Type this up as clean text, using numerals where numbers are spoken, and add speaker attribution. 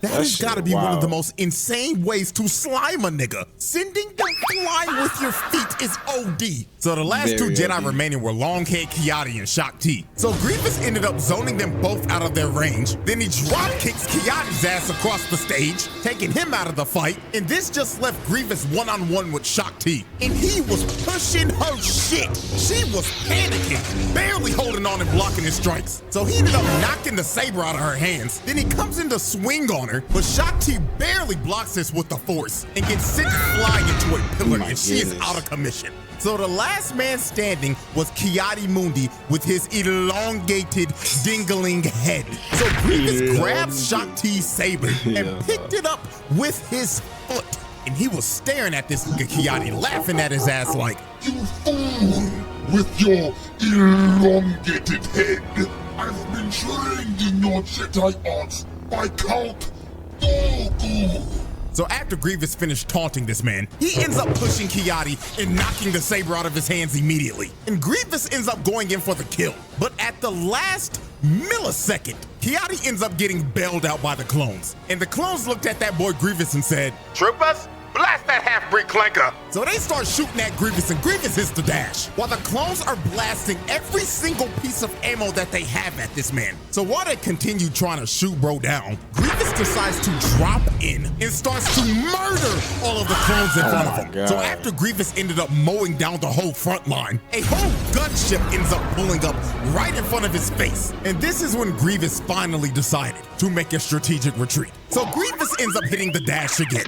Speaker 1: That has got to be one of the most insane ways to slime a nigga. Sending them flying with your feet is OD. So the last two Jedi remaining were Longhead Kiadi and Shaak Ti. So Grievous ended up zoning them both out of their range. Then he drop kicks Kiadi's ass across the stage, taking him out of the fight. And this just left Grievous one-on-one with Shaak Ti. And he was pushing her shit. She was panicking, barely holding on and blocking his strikes. So he ended up knocking the saber out of her hands. Then he comes in to swing on her, but Shaak Ti barely blocks this with the force and gets sent flying into a pillar, and she is out of commission. So the last man standing was Ki-Adi-Mundi with his elongated, dingling head. So Grievous grabbed Shaak Ti's saber and picked it up with his foot. And he was staring at this nigga Ki-Adi, laughing at his ass like,
Speaker 2: "You fool with your elongated head. I've been trained in your Jedi arts by Count Dooku."
Speaker 1: So after Grievous finished taunting this man, he ends up pushing Ki-Adi and knocking the saber out of his hands immediately. And Grievous ends up going in for the kill. But at the last millisecond, Ki-Adi ends up getting bailed out by the clones. And the clones looked at that boy Grievous and said, "Troopers, blast that half-breed clanker." So they start shooting at Grievous, and Grievous hits the dash, while the clones are blasting every single piece of ammo that they have at this man. So while they continue trying to shoot bro down, Grievous decides to drop in and starts to murder all of the clones in front of him. So after Grievous ended up mowing down the whole front line, a whole gunship ends up pulling up right in front of his face. And this is when Grievous finally decided to make a strategic retreat. So Grievous ends up hitting the dash again.